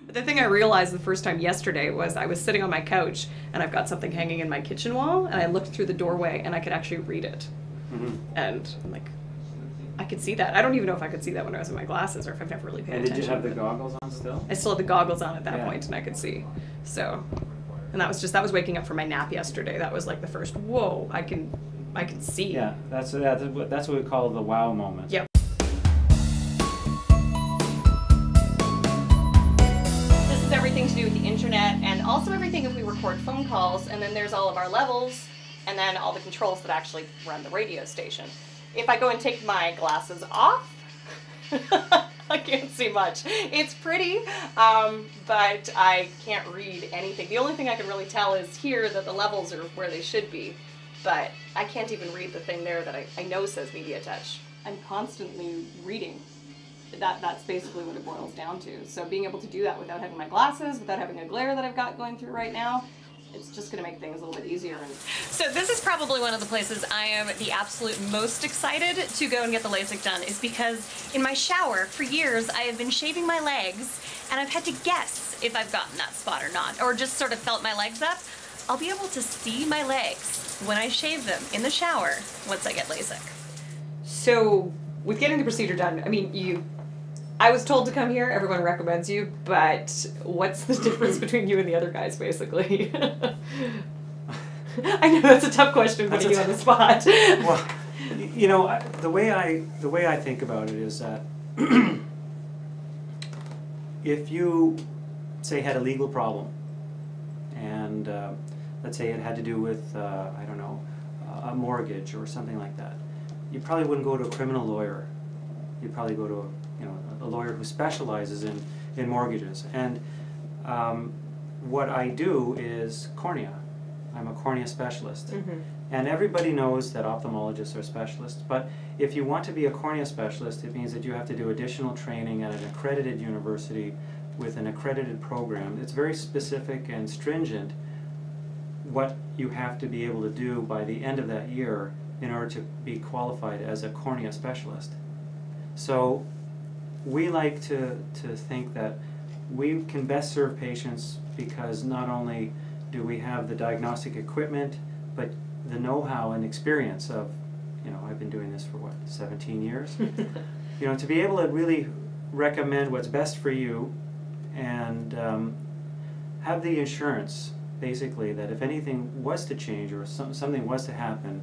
The thing I realized the first time yesterday was I was sitting on my couch and I've got something hanging in my kitchen wall and I looked through the doorway and I could actually read it. Mm-hmm. And I'm like, I could see that. I don't even know if I could see that when I was in my glasses or if I've never really paid attention. And did you have the goggles on still? I still had the goggles on at that point and I could see. So, and that was waking up from my nap yesterday. That was like the first, whoa, I can see. Yeah, that's what we call the wow moment. Yep. Everything to do with the internet and also everything if we record phone calls, and then there's all of our levels and then all the controls that actually run the radio station. If I go and take my glasses off, I can't see much. It's pretty, but I can't read anything. The only thing I can really tell is here that the levels are where they should be, but I can't even read the thing there that I know says Media Touch. I'm constantly reading. That's basically what it boils down to. So being able to do that without having my glasses, without having a glare that I've got going through right now, it's just going to make things a little bit easier. So this is probably one of the places I am the absolute most excited to go and get the LASIK done, is because in my shower for years I have been shaving my legs and I've had to guess if I've gotten that spot or not, or just sort of felt my legs up. I'll be able to see my legs when I shave them in the shower once I get LASIK. So with getting the procedure done, I mean, I was told to come here, everyone recommends you, but what's the difference between you and the other guys, basically? I know that's a tough question, putting you on the spot. Well, you know, the way I think about it is that if you, say, had a legal problem, and let's say it had to do with, I don't know, a mortgage or something like that, you probably wouldn't go to a criminal lawyer. You'd probably go to a lawyer who specializes in mortgages. And what I do is cornea. I'm a cornea specialist. Mm-hmm. And everybody knows that ophthalmologists are specialists, but if you want to be a cornea specialist, it means that you have to do additional training at an accredited university with an accredited program. It's very specific and stringent what you have to be able to do by the end of that year in order to be qualified as a cornea specialist. So we like to think that we can best serve patients because not only do we have the diagnostic equipment, but the know-how and experience of, I've been doing this for what, 17 years? To be able to really recommend what's best for you and have the insurance, basically, that if anything was to change or something was to happen,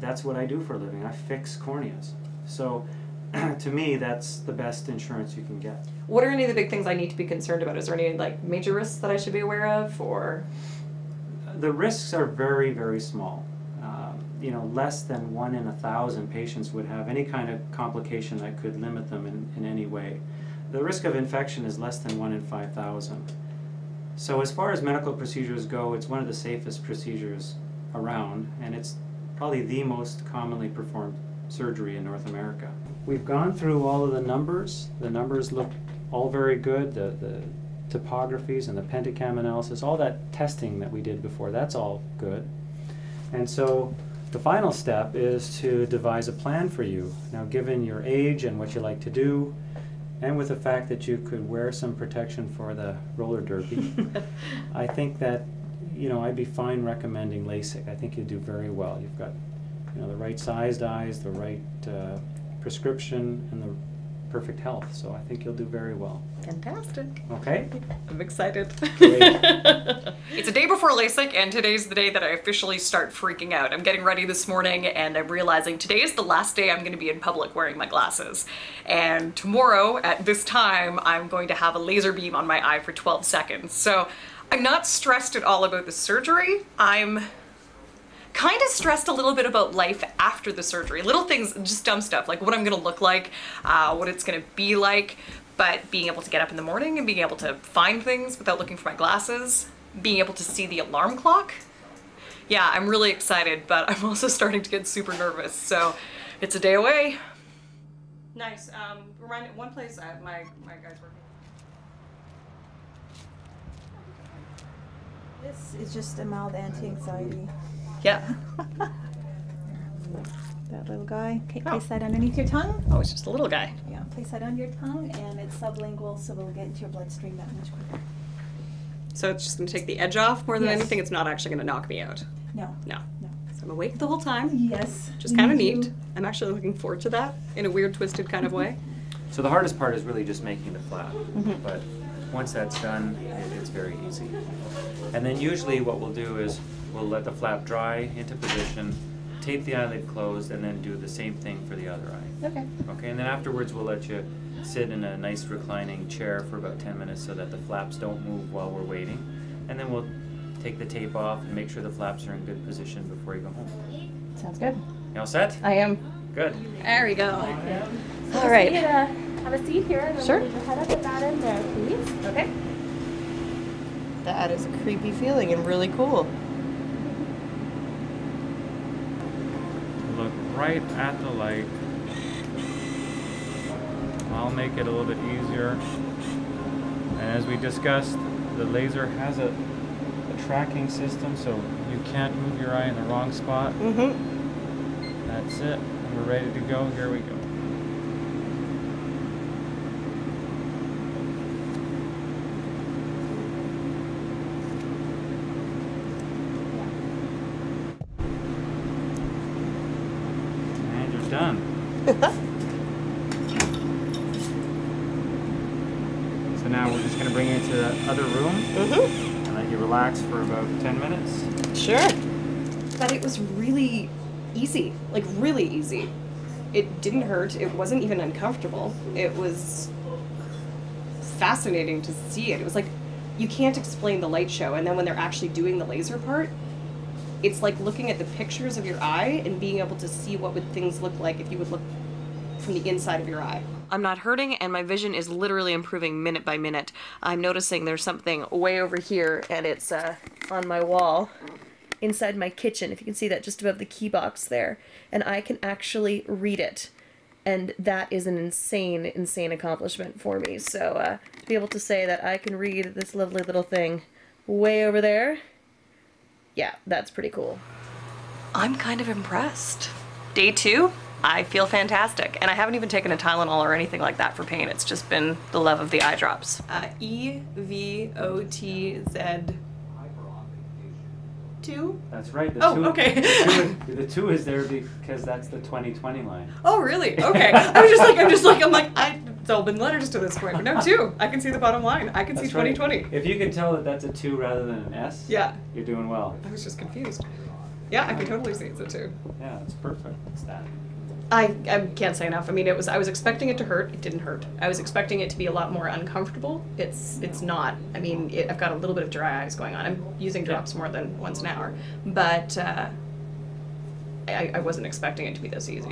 that's what I do for a living. I fix corneas. So to me, that's the best insurance you can get. What are any of the big things I need to be concerned about? Is there any major risks that I should be aware of, or? The risks are very, very small. Less than 1 in 1,000 patients would have any kind of complication that could limit them in any way. The risk of infection is less than 1 in 5,000. So as far as medical procedures go, it's one of the safest procedures around, and it's probably the most commonly performed surgery in North America. We've gone through all of the numbers. The numbers look all very good. The topographies and the pentacam analysis, all that testing that we did before, that's all good. And so the final step is to devise a plan for you. Now, given your age and what you like to do, and with the fact that you could wear some protection for the roller derby, I think that, I'd be fine recommending LASIK. I think you'd do very well. You've got the right sized eyes, the right prescription, and the perfect health. So I think you'll do very well. Fantastic. Okay? I'm excited. Great. It's a day before LASIK, and today's the day that I officially start freaking out. I'm getting ready this morning, and I'm realizing today is the last day I'm going to be in public wearing my glasses. And tomorrow, at this time, I'm going to have a laser beam on my eye for 12 seconds. So I'm not stressed at all about the surgery. I'm kind of stressed a little bit about life after the surgery. Little things, just dumb stuff, like what I'm gonna look like, what it's gonna be like, but being able to get up in the morning and being able to find things without looking for my glasses, being able to see the alarm clock. Yeah, I'm really excited, but I'm also starting to get super nervous, so it's a day away. Nice. Remind me, one place my guy's working. This is just a mild anti-anxiety. Yeah. That little guy. Okay, Oh. place that underneath your tongue. Oh, it's just a little guy. Yeah, place that under your tongue, and it's sublingual, so it'll get into your bloodstream that much quicker. So it's just going to take the edge off more than Yes. anything. It's not actually going to knock me out. No. No. No. So I'm awake the whole time. Yes. Which is kind of neat. I'm actually looking forward to that in a weird, twisted kind of way. So the hardest part is really just making the flap, but once that's done, it's very easy. And then usually what we'll do is we'll let the flap dry into position, tape the eyelid closed, and then do the same thing for the other eye. Okay. Okay, and then afterwards we'll let you sit in a nice reclining chair for about 10 minutes so that the flaps don't move while we're waiting. And then we'll take the tape off and make sure the flaps are in good position before you go home. Sounds good. You all set? I am. Good. There we go. So All right. have a seat here and then Sure. leave your head up at that end there, please. Okay. That is a creepy feeling and really cool. Look right at the light. I'll make it a little bit easier. And as we discussed, the laser has a tracking system, so you can't move your eye in the wrong spot. That's it. And we're ready to go. Here we go. And you're done. So now we're just going to bring you into the other room and let you relax for about 10 minutes. Sure. But it was really easy. Like, really easy. It didn't hurt. It wasn't even uncomfortable. It was fascinating to see it. It was like, you can't explain the light show, and then when they're actually doing the laser part, it's like looking at the pictures of your eye and being able to see what would things look like if you would look from the inside of your eye. I'm not hurting, and my vision is literally improving minute by minute. I'm noticing there's something way over here, and it's on my wall inside my kitchen, if you can see that just above the key box there, and I can actually read it. And that is an insane, insane accomplishment for me. So to be able to say that I can read this lovely little thing way over there, yeah, that's pretty cool. I'm kind of impressed. Day 2, I feel fantastic. And I haven't even taken a Tylenol or anything like that for pain. It's just been the love of the eye drops. EVOTZ 2? That's right. Oh, okay. The two is there because that's the 2020 line. Oh, really? Okay. It's all been letters to this point, but no, 2. I can see the bottom line. I can see That's right. 2020. If you can tell that that's a 2 rather than an S, Yeah. you're doing well. I was just confused. Yeah, I can totally see it's a 2. Yeah, that's perfect. It's that. I can't say enough. I mean, I was expecting it to hurt. It didn't hurt. I was expecting it to be a lot more uncomfortable. It's not. I mean, I've got a little bit of dry eyes going on. I'm using drops more than once an hour, but I wasn't expecting it to be this easy.